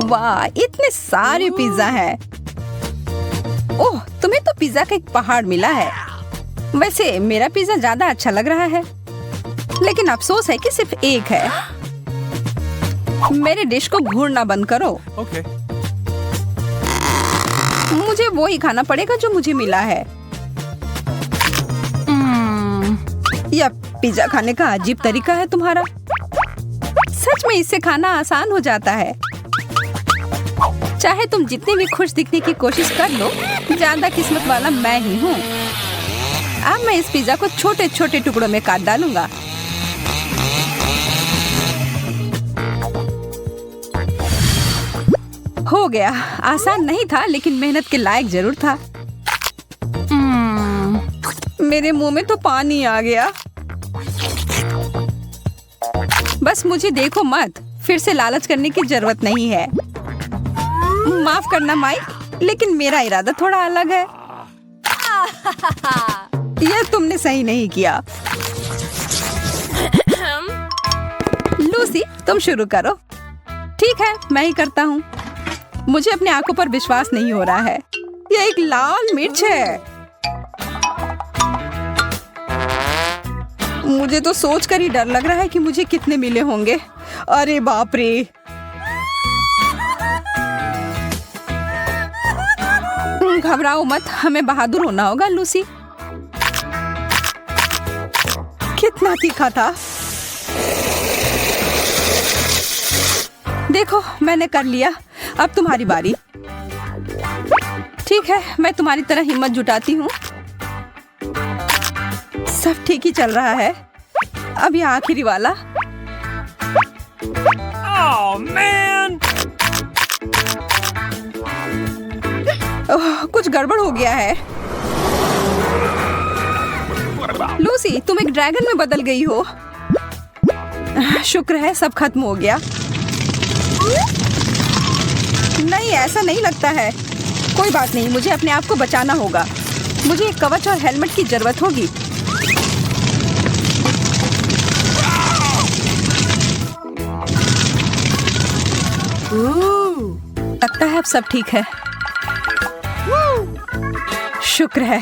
वाह, इतने सारे पिज्जा हैं। ओह, तुम्हें तो पिज्जा का एक पहाड़ मिला है। वैसे मेरा पिज्जा ज्यादा अच्छा लग रहा है, लेकिन अफसोस है कि सिर्फ एक है। मेरे डिश को घूरना बंद करो। Okay. मुझे वो ही खाना पड़ेगा जो मुझे मिला है। यह पिज्जा खाने का अजीब तरीका है तुम्हारा। सच में इससे खाना आसान हो जाता है। चाहे तुम जितनी भी खुश दिखने की कोशिश कर लो, ज्यादा किस्मत वाला मैं ही हूँ। अब मैं इस पिज्जा को छोटे छोटे टुकड़ों में काट डालूंगा। हो गया। आसान नहीं था, लेकिन मेहनत के लायक जरूर था। मेरे मुंह में तो पानी आ गया। बस मुझे देखो मत, फिर से लालच करने की जरूरत नहीं है। माफ करना माइक, लेकिन मेरा इरादा थोड़ा अलग है। यह तुमने सही नहीं किया। लूसी, तुम शुरू करो। ठीक है, मैं ही करता हूँ। मुझे अपनी आंखों पर विश्वास नहीं हो रहा है। यह एक लाल मिर्च है। मुझे तो सोचकर ही डर लग रहा है कि मुझे कितने मिले होंगे। अरे बाप रे! घबराओ मत, हमें बहादुर होना होगा लूसी। कितना तीखा था। देखो, मैंने कर लिया। अब तुम्हारी बारी। ठीक है, मैं तुम्हारी तरह हिम्मत जुटाती हूँ। सब ठीक ही चल रहा है। अब ये आखिरी वाला। Oh man! ओह, कुछ गड़बड़ हो गया है। लूसी, तुम एक ड्रैगन में बदल गई हो। शुक्र है सब खत्म हो गया। नहीं, ऐसा नहीं लगता है। कोई बात नहीं, मुझे अपने आप को बचाना होगा। मुझे एक कवच और हेलमेट की जरूरत होगी। लगता है अब सब ठीक है। शुक्र है,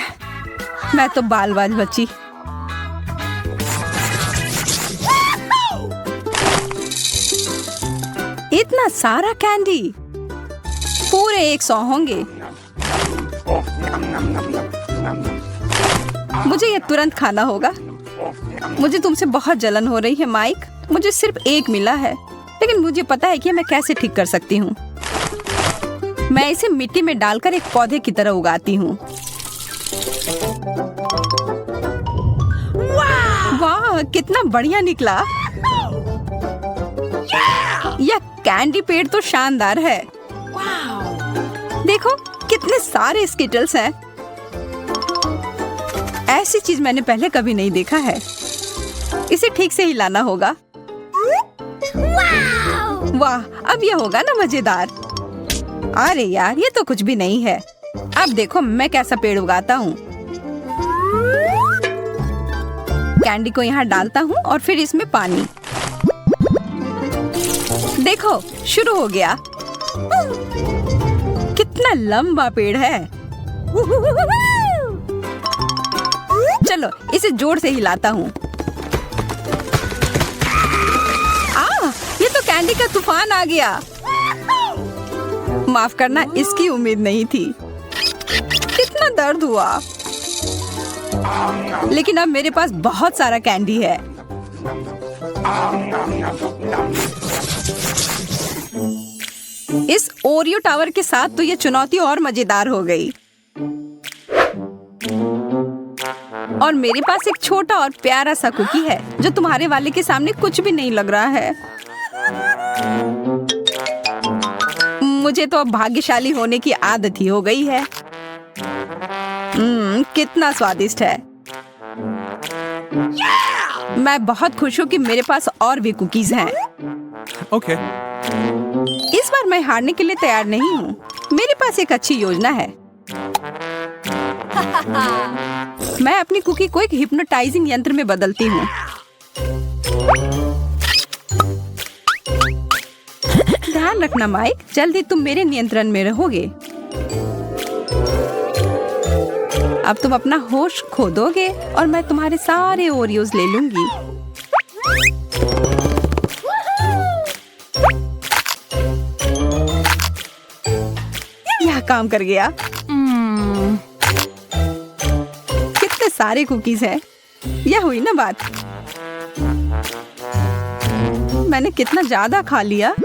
मैं तो बाल बाल बची। इतना सारा कैंडी, पूरे 100 होंगे। मुझे ये तुरंत खाना होगा। मुझे तुमसे बहुत जलन हो रही है माइक। मुझे सिर्फ एक मिला है, लेकिन मुझे पता है कि मैं कैसे ठीक कर सकती हूँ। मैं इसे मिट्टी में डालकर एक पौधे की तरह उगाती हूँ। वाह, कितना बढ़िया निकला। यह कैंडी पेड़ तो शानदार है। देखो, कितने सारे स्किटल्स हैं। ऐसी चीज मैंने पहले कभी नहीं देखा है। इसे ठीक से हिलाना होगा। वाह, अब यह होगा ना मजेदार। अरे यार, ये तो कुछ भी नहीं है। अब देखो मैं कैसा पेड़ उगाता हूँ। कैंडी को यहाँ डालता हूँ और फिर इसमें पानी। देखो, शुरू हो गया। कितना लंबा पेड़ है। चलो, इसे जोर से हिलाता हूँ। ये तो कैंडी का तूफान आ गया। माफ करना, इसकी उम्मीद नहीं थी। कितना दर्द हुआ। लेकिन अब मेरे पास बहुत सारा कैंडी है। इस ओरियो टावर के साथ तो ये चुनौती और मजेदार हो गई। और मेरे पास एक छोटा और प्यारा सा कुकी है जो तुम्हारे वाले के सामने कुछ भी नहीं लग रहा है। मुझे तो अब भाग्यशाली होने की आदत ही हो गई है। कितना स्वादिष्ट है। मैं बहुत खुश हूँ कि मेरे पास और भी कुकीज हैं। Okay. इस बार मैं हारने के लिए तैयार नहीं हूँ। मेरे पास एक अच्छी योजना है। मैं अपनी कुकी को एक हिप्नोटाइजिंग यंत्र में बदलती हूँ। ध्यान रखना माइक, जल्दी तुम मेरे नियंत्रण में रहोगे। अब तुम अपना होश खो दोगे और मैं तुम्हारे सारे ओरियोज ले लूंगी। यह काम कर गया। कितने सारे कुकीज हैं। यह हुई ना बात। मैंने कितना ज्यादा खा लिया,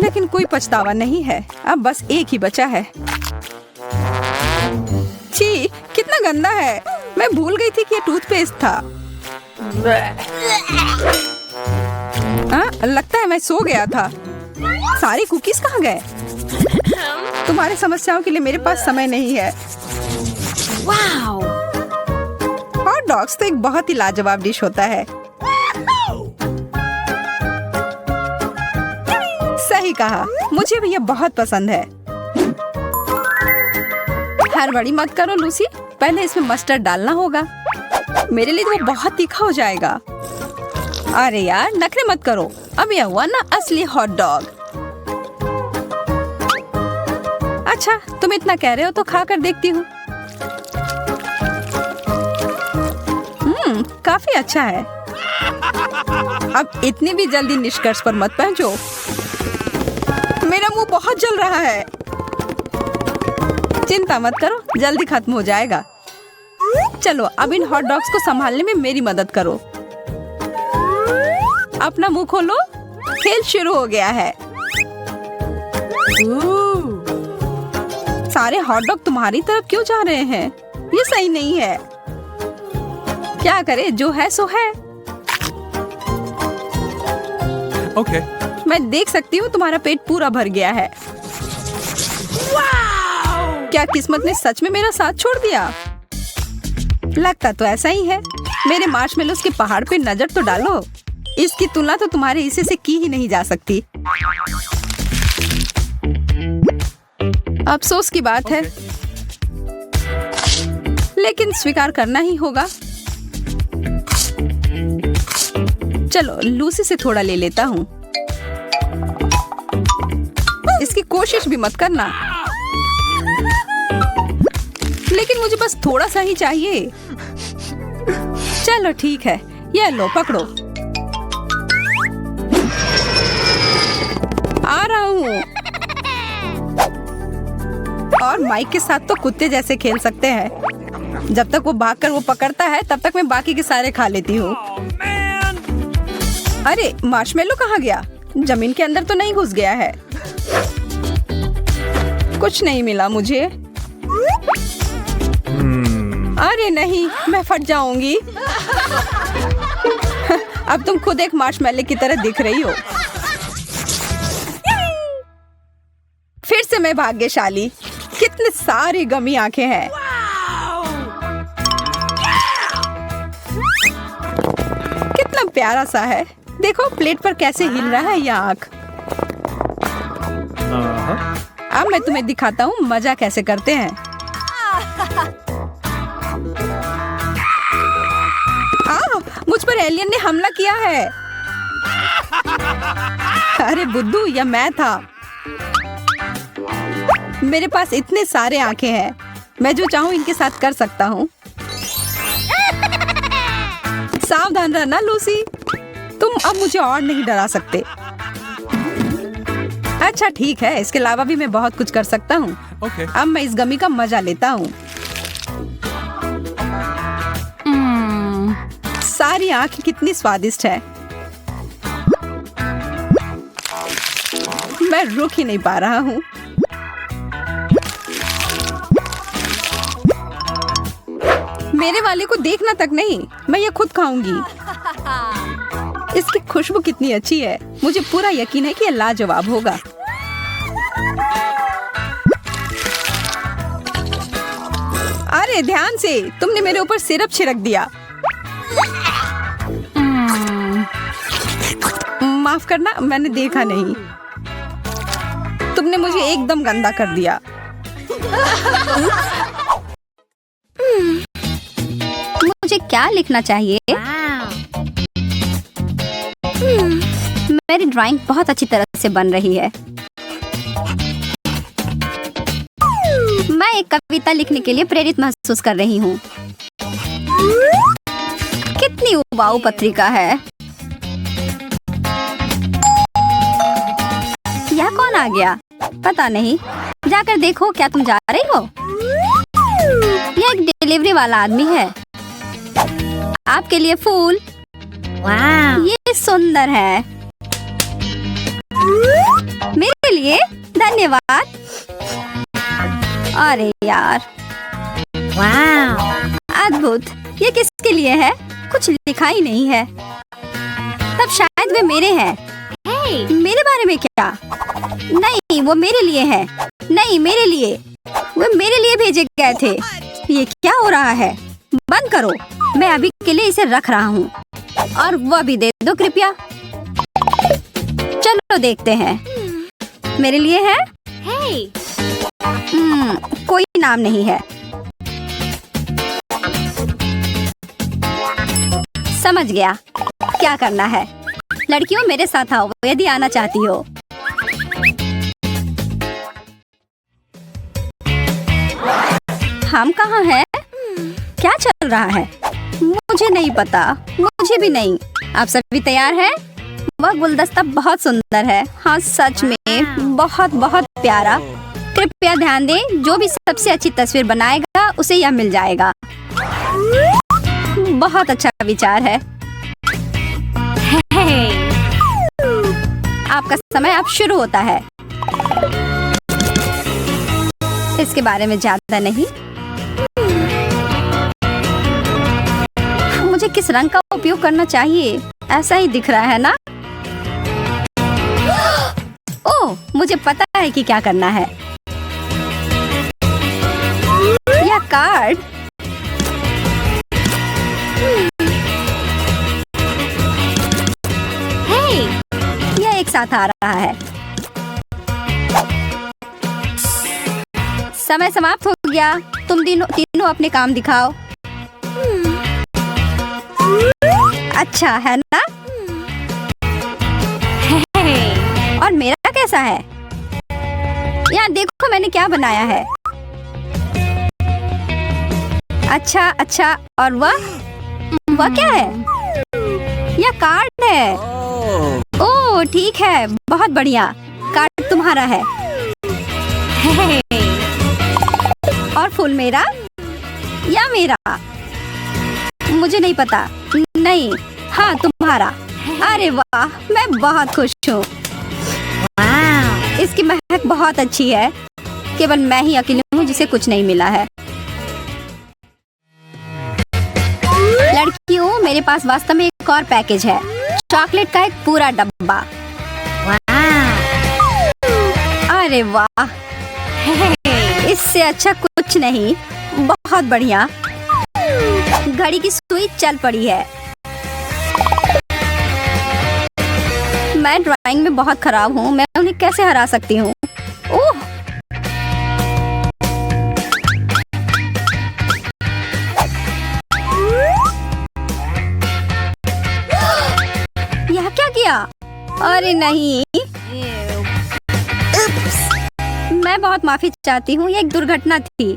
लेकिन कोई पछतावा नहीं है। अब बस एक ही बचा है। छी, कितना गंदा है। मैं भूल गई थी कि यह टूथपेस्ट था। लगता है मैं सो गया था। सारे कुकीज कहाँ गए? तुम्हारी समस्याओं के लिए मेरे पास समय नहीं है। वाओ! हॉट डॉग्स तो एक बहुत ही लाजवाब डिश होता है। सही कहा, मुझे भी यह बहुत पसंद है। हड़बड़ी मत करो लूसी, पहले इसमें मस्टर्ड डालना होगा। मेरे लिए तो वो बहुत तीखा हो जाएगा। अरे यार, नखरे मत करो। अब यह हुआ ना असली हॉट डॉग। अच्छा, तुम इतना कह रहे हो तो खा कर देखती हूँ। काफी अच्छा है। अब इतनी भी जल्दी निष्कर्ष पर मत पहुंचो। मेरा मुंह बहुत जल रहा है। चिंता मत करो, जल्दी खत्म हो जाएगा। चलो, अब इन हॉट डॉग्स को संभालने में मेरी मदद करो। अपना मुंह खोलो। खेल शुरू हो गया है। सारे हॉट डॉग तुम्हारी तरफ क्यों जा रहे हैं? ये सही नहीं है। क्या करे, जो है सो है। Okay. मैं देख सकती हूँ तुम्हारा पेट पूरा भर गया है। क्या किस्मत ने सच में मेरा साथ छोड़ दिया? लगता तो ऐसा ही है। मेरे मार्शमेलोस के पहाड़ पे नजर तो डालो। इसकी तुलना तो तुम्हारे हिस्से से की ही नहीं जा सकती। अफसोस की बात है, लेकिन स्वीकार करना ही होगा। चलो, लूसी से थोड़ा ले लेता हूँ। इसकी कोशिश भी मत करना। लेकिन मुझे बस थोड़ा सा ही चाहिए। चलो ठीक है, यह लो, पकड़ो। आ रहा हूँ। और माइक के साथ तो कुत्ते जैसे खेल सकते हैं। जब तक वो भागकर वो पकड़ता है, तब तक मैं बाकी के सारे खा लेती हूँ। अरे, मार्शमेलो कहाँ गया? जमीन के अंदर तो नहीं घुस गया है? कुछ नहीं मिला मुझे। अरे नहीं, मैं फट जाऊंगी। अब तुम खुद एक मार्शमेलो की तरह दिख रही हो। फिर से मैं भाग्यशाली। कितने सारी गमी आंखें हैं। कितना प्यारा सा है। देखो प्लेट पर कैसे हिल रहा है यह आंख। अब मैं तुम्हें दिखाता हूँ मजा कैसे करते हैं। मुझ पर एलियन ने हमला किया है। अरे बुद्धू, यह मैं था। मेरे पास इतने सारे आंखें हैं। मैं जो चाहूँ इनके साथ कर सकता हूँ। सावधान रहना लूसी, तुम अब मुझे और नहीं डरा सकते। अच्छा ठीक है, इसके अलावा भी मैं बहुत कुछ कर सकता हूँ। Okay. अब मैं इस गमी का मजा लेता हूँ। सारी आंखें कितनी स्वादिष्ट है। मैं रुक ही नहीं पा रहा हूँ। मेरे वाले को देखना तक नहीं, मैं ये खुद खाऊंगी। इसकी खुशबू कितनी अच्छी है। मुझे पूरा यकीन है कि यह लाजवाब होगा। अरे ध्यान से, तुमने मेरे ऊपर सिरप छिड़क दिया। माफ करना, मैंने देखा नहीं। तुमने मुझे एकदम गंदा कर दिया। मुझे क्या लिखना चाहिए? मेरे मेरी ड्राइंग बहुत अच्छी तरह से बन रही है। मैं एक कविता लिखने के लिए प्रेरित महसूस कर रही हूँ। कितनी उबाऊ पत्रिका है। यह कौन आ गया? पता नहीं। जाकर देखो, क्या तुम जा रही हो? यह एक डिलीवरी वाला आदमी है। आपके लिए फूल। वाह, ये सुंदर है। मेरे लिए? धन्यवाद। अरे यार, वाह, अद्भुत। ये किसके लिए है? कुछ लिखा ही नहीं है। तब शायद वे मेरे हैं। मेरे बारे में क्या? नहीं, वो मेरे लिए है। नहीं, मेरे लिए। वो मेरे लिए भेजे गए थे। ये क्या हो रहा है? बंद करो। मैं अभी के लिए इसे रख रहा हूँ। और वह भी दे दो कृपया। चलो देखते हैं। मेरे लिए है? कोई नाम नहीं है। समझ गया क्या करना है। लड़कियों, मेरे साथ आओ यदि आना चाहती हो। हम कहाँ हैं? क्या चल रहा है? मुझे नहीं पता। मुझे भी नहीं। आप सभी तैयार हैं? वह गुलदस्ता बहुत सुंदर है। हाँ, सच में बहुत बहुत प्यारा। कृपया ध्यान दें, जो भी सबसे अच्छी तस्वीर बनाएगा उसे यह मिल जाएगा। बहुत अच्छा विचार है। आपका समय अब शुरू होता है। इसके बारे में ज्यादा नहीं। मुझे किस रंग का उपयोग करना चाहिए? ऐसा ही दिख रहा है ना? ओह, मुझे पता है कि क्या करना है। यह कार्ड। यह एक साथ आ रहा है। समय समाप्त हो गया। तुम तीनों अपने काम दिखाओ। अच्छा है ना? और मेरा कैसा है? यहाँ देखो मैंने क्या बनाया है। अच्छा, और वह क्या है? यह कार्ड है। ओह, ठीक है, बहुत बढ़िया। कार्ड तुम्हारा है। और फूल मेरा या मेरा? मुझे नहीं पता। नहीं, हाँ, तुम्हारा। अरे वाह, मैं बहुत खुश हूँ। इसकी महक बहुत अच्छी है। केवल मैं ही अकेली हूँ जिसे कुछ नहीं मिला है। लड़कियों, मेरे पास वास्तव में एक और पैकेज है। चॉकलेट का एक पूरा डब्बा। अरे वाह, इससे अच्छा कुछ नहीं। बहुत बढ़िया। घड़ी की सुई चल पड़ी है। मैं ड्राइंग में बहुत खराब हूँ। मैं उन्हें कैसे हरा सकती हूँ? ओह, यह क्या किया? अरे नहीं, मैं बहुत माफी चाहती हूँ। यह एक दुर्घटना थी।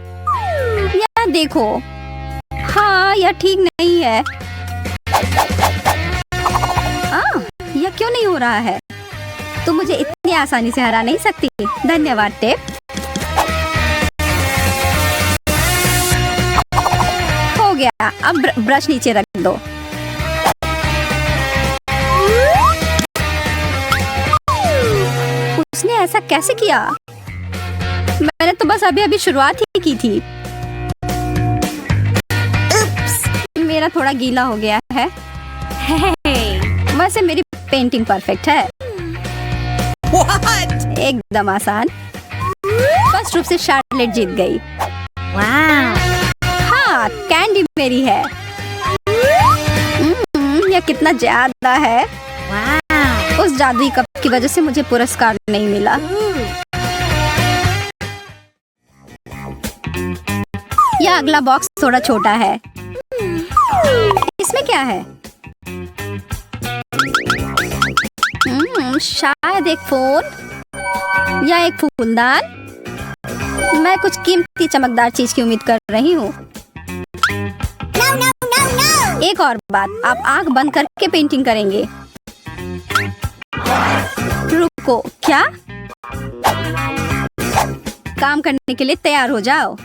यह देखो। हाँ, यह ठीक नहीं है। यह क्यों नहीं हो रहा है? तुम मुझे इतनी आसानी से हरा नहीं सकती। धन्यवाद टेप। हो गया। अब ब्रश नीचे रख दो। उसने ऐसा कैसे किया? मैंने तो बस अभी शुरुआत ही की थी। मेरा थोड़ा गीला हो गया है। वैसे मेरी पेंटिंग परफेक्ट है। What? एकदम आसान। फर्स्ट रूप से शार्लेट जीत गई। हाँ, कैंडी मेरी है। यह कितना ज्यादा है। उस जादुई कप की वजह से मुझे पुरस्कार नहीं मिला। यह अगला बॉक्स थोड़ा छोटा है। इसमें क्या है? शायद एक फोन या एक फूलदान। मैं कुछ कीमती चमकदार चीज की उम्मीद कर रही हूँ। एक और बात, आप आंख बंद करके पेंटिंग करेंगे। रुको, क्या? काम करने के लिए तैयार हो जाओ।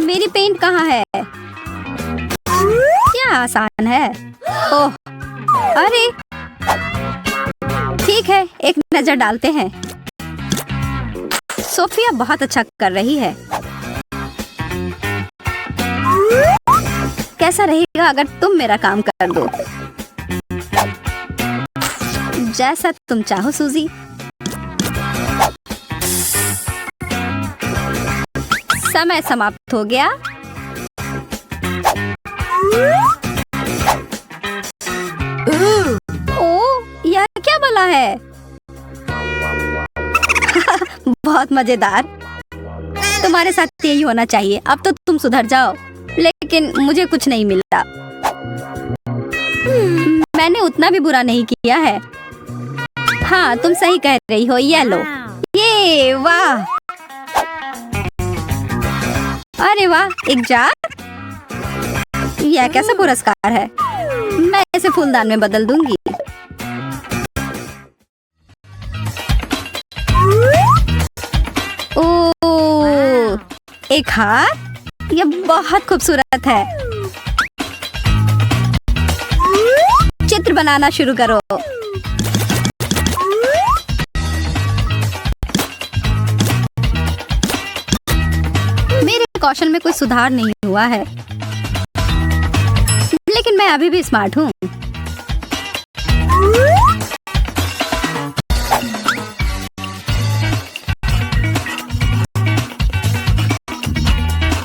मेरी पेंट कहाँ है? क्या आसान है। ओह, अरे ठीक है, एक नजर डालते हैं। सोफिया बहुत अच्छा कर रही है। कैसा रहेगा अगर तुम मेरा काम कर दो? जैसा तुम चाहो सूजी। समय समाप्त हो गया। ओह, यह क्या भला है? बहुत मजेदार। तुम्हारे साथ यही होना चाहिए। अब तो तुम सुधर जाओ। लेकिन मुझे कुछ नहीं मिला। मैंने उतना भी बुरा नहीं किया है। हाँ, तुम सही कह रही हो। ये लो। ये वाह, अरे वाह, एक जार। यह कैसा पुरस्कार है? मैं इसे फूलदान में बदल दूंगी। ओह, एक हार। यह बहुत खूबसूरत है। चित्र बनाना शुरू करो। मेरे कौशल में कोई सुधार नहीं हुआ है, लेकिन मैं अभी भी स्मार्ट हूँ।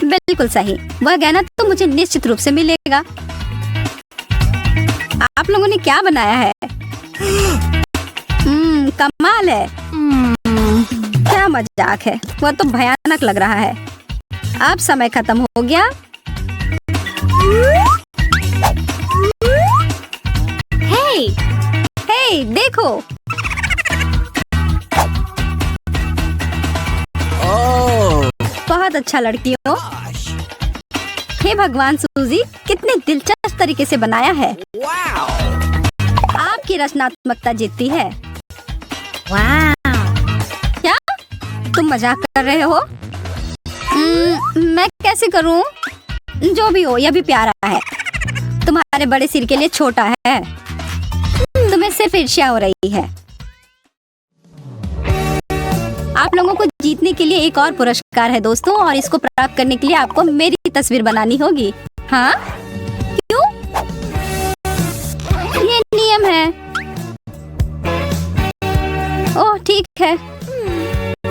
बिल्कुल सही। वह गहना तो मुझे निश्चित रूप से मिलेगा। आप लोगों ने क्या बनाया है? कमाल है। क्या मजाक है। वह तो भयानक लग रहा है। अब समय खत्म हो गया। हे, देखो। बहुत अच्छा लड़कियों। हे भगवान, सूजी कितने दिलचस्प तरीके से बनाया है। आपकी रचनात्मकता जीतती है। क्या तुम मजाक कर रहे हो? मैं कैसे करूं? जो भी हो, यह भी प्यारा है। तुम्हारे बड़े सिर के लिए छोटा है। तुम्हें सिर्फ ईर्ष्या हो रही है। आप लोगों को जीतने के लिए एक और पुरस्कार है दोस्तों, और इसको प्राप्त करने के लिए आपको मेरी तस्वीर बनानी होगी। हाँ, क्यों? ये नियम है। ओह, ठीक है,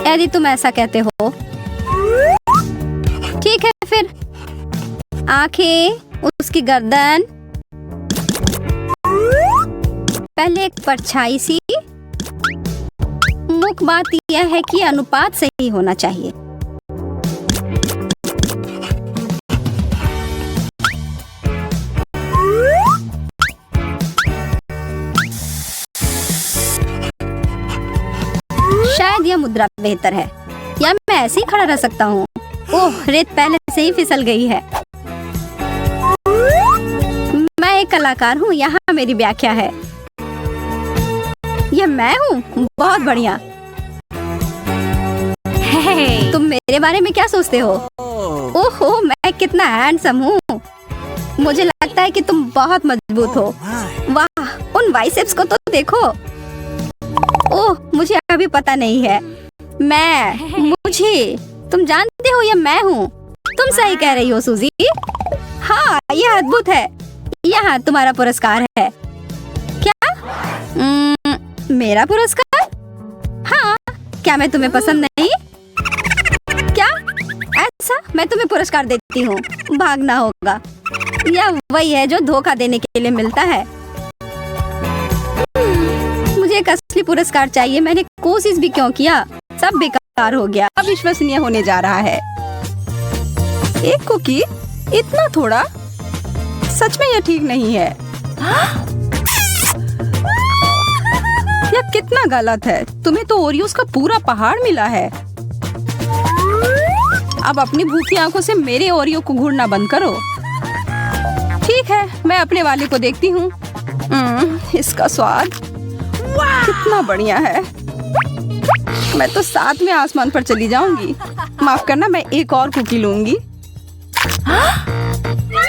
यदि तुम ऐसा कहते हो। ठीक है फिर। आंखें, उसकी गर्दन, पहले एक परछाई सी। मुख्य बात यह है कि अनुपात सही होना चाहिए। शायद यह मुद्रा बेहतर है, या मैं ऐसे ही खड़ा रह सकता हूँ। ओह, रेत पहले से ही फिसल गई है। मैं एक कलाकार हूँ, यहाँ मेरी व्याख्या है। यह मैं हूँ। बहुत बढ़िया। तुम मेरे बारे में क्या सोचते हो? ओहो, मैं कितना हैंडसम हूँ। मुझे लगता है कि तुम बहुत मजबूत हो। वाह, उन बाइसेप्स को तो देखो। ओह, मुझे अभी पता नहीं है। मुझे तुम जानते हो, यह मैं हूँ। तुम सही कह रही हो सूजी। हाँ, यह अद्भुत है। यहाँ तुम्हारा पुरस्कार है। क्या? मेरा पुरस्कार? हाँ, क्या मैं तुम्हें पसंद नहीं? क्या? ऐसा? मैं तुम्हें पुरस्कार देती हूँ। भागना होगा। यह वही है जो धोखा देने के लिए मिलता है। मुझे एक असली पुरस्कार चाहिए। मैंने कोशिश भी क्यों किया, सब बेकार तैयार हो गया। अविश्वसनीय होने जा रहा है। एक कुकी, इतना थोड़ा? सच में यह ठीक नहीं है। यह कितना गलत है। तुम्हें तो ओरियोस का पूरा पहाड़ मिला है। अब अपनी भूखी आंखों से मेरे ओरियो को घूरना बंद करो। ठीक है, मैं अपने वाले को देखती हूँ। इसका स्वाद कितना बढ़िया है। मैं तो सातवें आसमान पर चली जाऊंगी। माफ करना, मैं एक और कुकी लूंगी।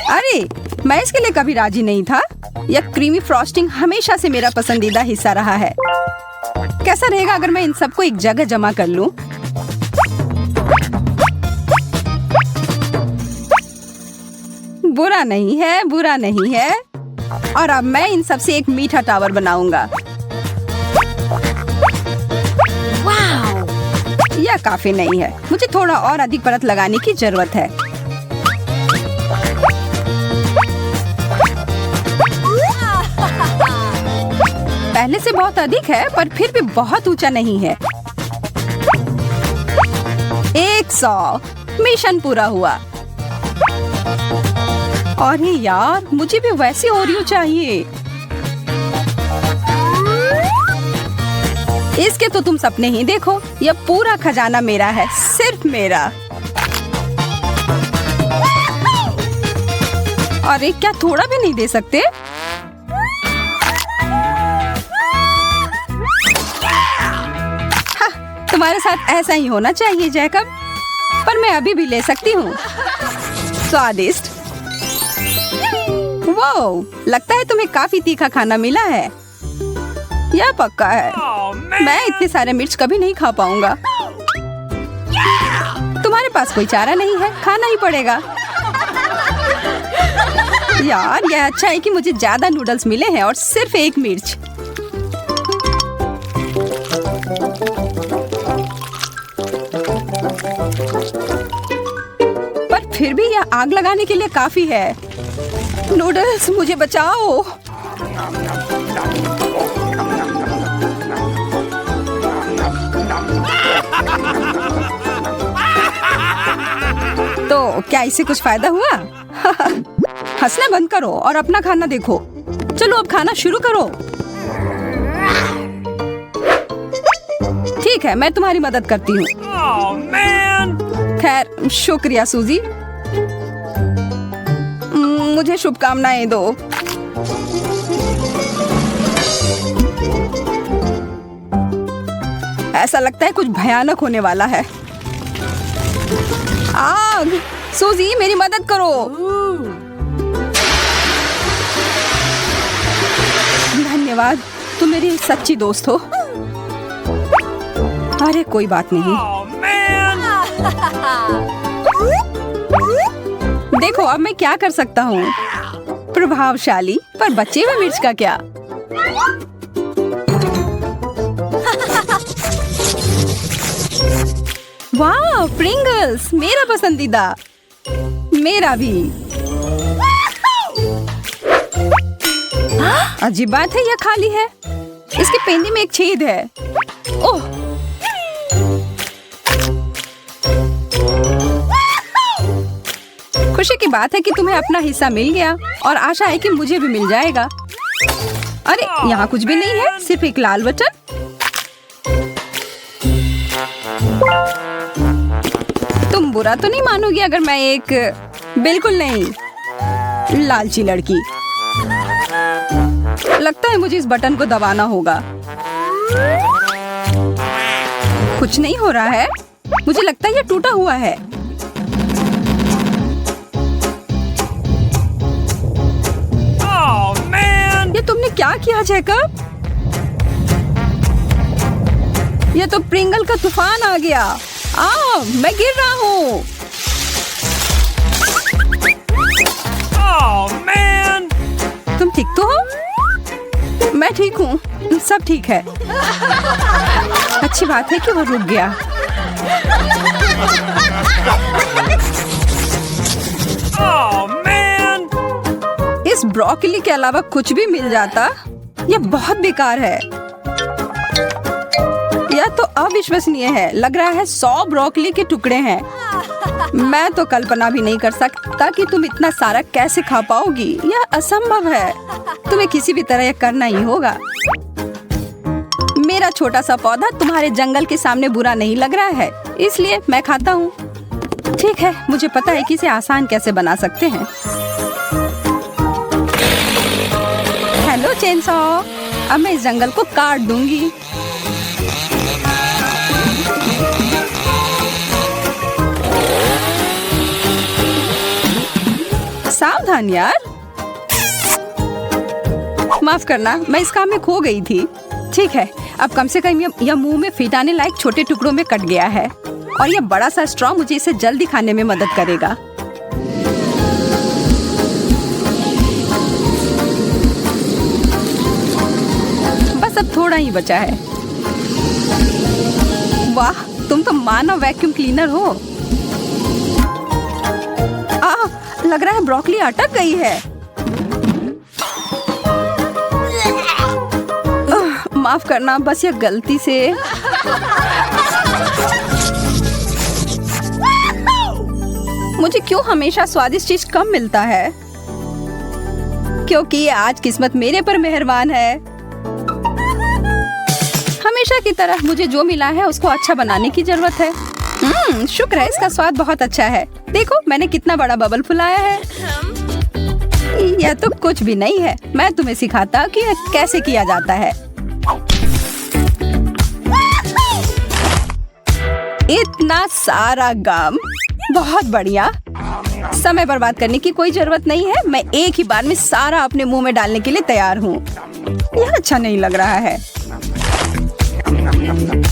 अरे, मैं इसके लिए कभी राजी नहीं था। यह क्रीमी फ्रॉस्टिंग हमेशा से मेरा पसंदीदा हिस्सा रहा है। कैसा रहेगा अगर मैं इन सबको एक जगह जमा कर लूं? बुरा नहीं है, बुरा नहीं है। और अब मैं इन सब से एक मीठा टावर बनाऊंगा। यह काफी नहीं है। मुझे थोड़ा और अधिक परत लगाने की जरूरत है। पहले से बहुत अधिक है, पर फिर भी बहुत ऊंचा नहीं है। 100 मिशन पूरा हुआ। अरे यार, मुझे भी वैसे ओरियो चाहिए। इसके तो तुम सपने ही देखो। यह पूरा खजाना मेरा है, सिर्फ मेरा। अरे, क्या थोड़ा भी नहीं दे सकते? तुम्हारे साथ ऐसा ही होना चाहिए जैकब। पर मैं अभी भी ले सकती हूँ। स्वादिष्ट। वाओ, लगता है तुम्हें काफी तीखा खाना मिला है। यह पक्का है। मैं इतने सारे मिर्च कभी नहीं खा पाऊंगा। तुम्हारे पास कोई चारा नहीं है, खाना ही पड़ेगा। यार, यह अच्छा है कि मुझे ज्यादा नूडल्स मिले हैं और सिर्फ एक मिर्च। पर फिर भी यह आग लगाने के लिए काफी है। नूडल्स, मुझे बचाओ। तो क्या इससे कुछ फायदा हुआ? हंसना बंद करो और अपना खाना देखो। चलो अब खाना शुरू करो। ठीक है, मैं तुम्हारी मदद करती हूँ। खैर, शुक्रिया सूजी। मुझे शुभकामनाएं दो। ऐसा लगता है कुछ भयानक होने वाला है। आग! सूजी, मेरी मदद करो। धन्यवाद, तुम मेरी सच्ची दोस्त हो। अरे कोई बात नहीं। देखो, अब मैं क्या कर सकता हूँ। प्रभावशाली, पर बचे हुए मिर्च का क्या? वाह, प्रिंगल्स, मेरा पसंदीदा। मेरा भी। अजीब बात है, यह खाली है। इसके पेंदी में एक छेद है। ओह, खुशी की बात है कि तुम्हें अपना हिस्सा मिल गया और आशा है कि मुझे भी मिल जाएगा। अरे, यहाँ कुछ भी नहीं है, सिर्फ एक लाल बटन। तुम बुरा तो नहीं मानोगी अगर मैं एक... बिल्कुल नहीं, लालची लड़की। लगता है मुझे इस बटन को दबाना होगा। कुछ नहीं हो रहा है। मुझे लगता है यह टूटा हुआ है। ये तुमने क्या किया जैकब? ये तो प्रिंगल का तूफान आ गया। मैं गिर रहा हूँ। तुम ठीक तो हो? मैं ठीक हूँ, सब ठीक है। अच्छी बात है कि वो रुक गया। इस ब्रोकली के अलावा कुछ भी मिल जाता। यह बहुत बेकार है। यह यह तो अविश्वसनीय है। लग रहा है 100 ब्रोकली के टुकड़े हैं। मैं तो कल्पना भी नहीं कर सकता कि तुम इतना सारा कैसे खा पाओगी। यह असंभव है। तुम्हें किसी भी तरह यह करना ही होगा। मेरा छोटा सा पौधा तुम्हारे जंगल के सामने बुरा नहीं लग रहा है, इसलिए मैं खाता हूँ। ठीक है, मुझे पता है कि इसे आसान कैसे बना सकते हैं। हेलो चेनसॉ, अब मैं इस जंगल को काट दूंगी। सावधान यार। माफ करना, मैं इस काम में खो गई थी। ठीक है, अब कम से कम यह मुंह में फिट आने लायक छोटे टुकड़ों में कट गया है और यह बड़ा सा स्ट्रॉ मुझे इसे जल्दी खाने में मदद करेगा। बस अब थोड़ा ही बचा है। वाह, तुम तो मानव वैक्यूम क्लीनर हो। लग रहा है ब्रोकली अटक गई है। माफ करना, बस यह गलती से। मुझे क्यों हमेशा स्वादिष्ट चीज कम मिलता है? क्योंकि आज किस्मत मेरे पर मेहरबान है। हमेशा की तरह मुझे जो मिला है उसको अच्छा बनाने की जरूरत है। शुक्र है, इसका स्वाद बहुत अच्छा है। देखो मैंने कितना बड़ा बबल फुलाया है। यह तो कुछ भी नहीं है। मैं तुम्हें सिखाता कि यह कैसे किया जाता है। इतना सारा गम, बहुत बढ़िया। समय बर्बाद करने की कोई जरूरत नहीं है। मैं एक ही बार में सारा अपने मुंह में डालने के लिए तैयार हूँ। यह अच्छा नहीं लग रहा है।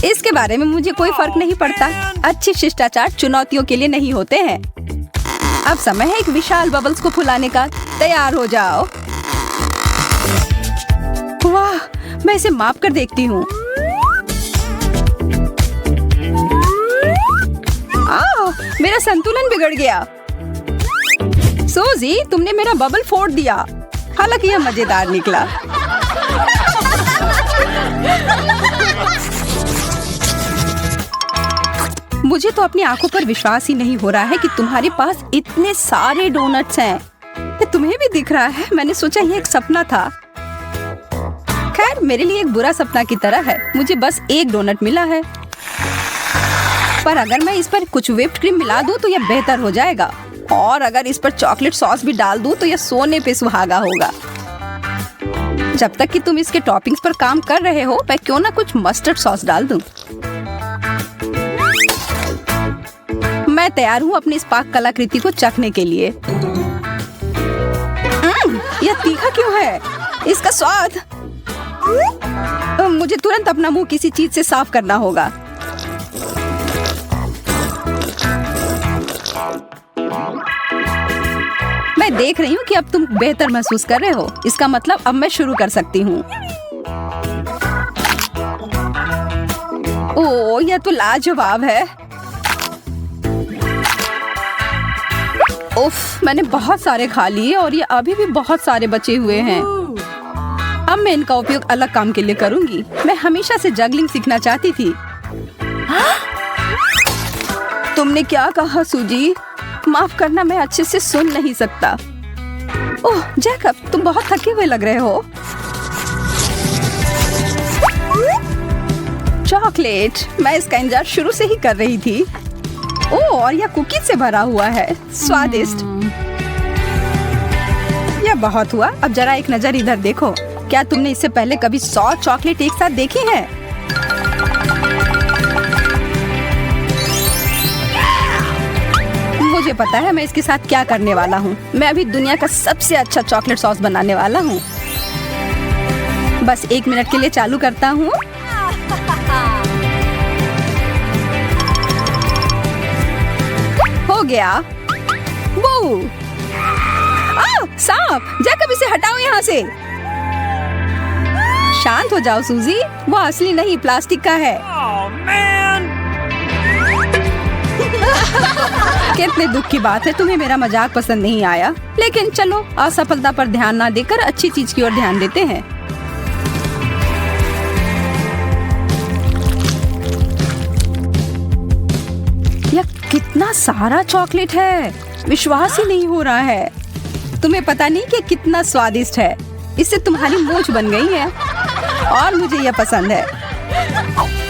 इसके बारे में मुझे कोई फर्क नहीं पड़ता। अच्छे शिष्टाचार चुनौतियों के लिए नहीं होते हैं। अब समय है एक विशाल बबल्स को फुलाने का। तैयार हो जाओ। वाह, मैं इसे माप कर देखती हूँ। मेरा संतुलन बिगड़ गया। सूजी, तुमने मेरा बबल फोड़ दिया। हालांकि यह मजेदार निकला। मुझे तो अपनी आंखों पर विश्वास ही नहीं हो रहा है कि तुम्हारे पास इतने सारे डोनट्स हैं। ये तुम्हें भी दिख रहा है? मैंने सोचा ये एक सपना था। खैर, मेरे लिए एक बुरा सपना की तरह है। मुझे बस एक डोनट मिला है, पर अगर मैं इस पर कुछ व्हिप्ड क्रीम मिला दूं तो यह बेहतर हो जाएगा। और अगर इस पर चॉकलेट सॉस भी डाल दूं तो यह सोने पे सुहागा होगा। जब तक कि तुम इसके टॉपिंग्स पर काम कर रहे हो, मैं क्यों ना कुछ मस्टर्ड सॉस डाल दूं। मैं तैयार हूँ अपनी इस पाक कलाकृति को चखने के लिए। यह तीखा क्यों है? इसका स्वाद। मुझे तुरंत अपना मुंह किसी चीज से साफ करना होगा। मैं देख रही हूँ कि अब तुम बेहतर महसूस कर रहे हो। इसका मतलब अब मैं शुरू कर सकती हूँ। ओह, यह तो लाजवाब है। उफ, मैंने बहुत सारे खा लिए और ये अभी भी बहुत सारे बचे हुए हैं। अब मैं इनका उपयोग अलग काम के लिए करूंगी। मैं हमेशा से जगलिंग सीखना चाहती थी। तुमने क्या कहा सूजी? माफ करना, मैं अच्छे से सुन नहीं सकता। ओह जैकब, तुम बहुत थके हुए लग रहे हो। चॉकलेट, मैं इसका इंतजार शुरू से ही कर रही थी। ओह, और यह कुकीज से भरा हुआ है। स्वादिष्ट। यह बहुत हुआ। अब जरा एक नजर इधर देखो। क्या तुमने इससे पहले कभी 100 चॉकलेट एक साथ देखी है? मुझे पता है मैं इसके साथ क्या करने वाला हूँ। मैं अभी दुनिया का सबसे अच्छा चॉकलेट सॉस बनाने वाला हूँ। बस 1 मिनट के लिए चालू करता हूँ। हो गया। वो सांप! जैकब, इसे हटाओ यहाँ से। शांत हो जाओ सूजी, वो असली नहीं प्लास्टिक का है। कितने दुख की बात है, तुम्हें मेरा मजाक पसंद नहीं आया। लेकिन चलो, असफलता पर ध्यान ना देकर अच्छी चीज की ओर ध्यान देते हैं। कितना सारा चॉकलेट है, विश्वास ही नहीं हो रहा है। तुम्हें पता नहीं कि कितना स्वादिष्ट है। इससे तुम्हारी मूंछ बन गई है और मुझे यह पसंद है।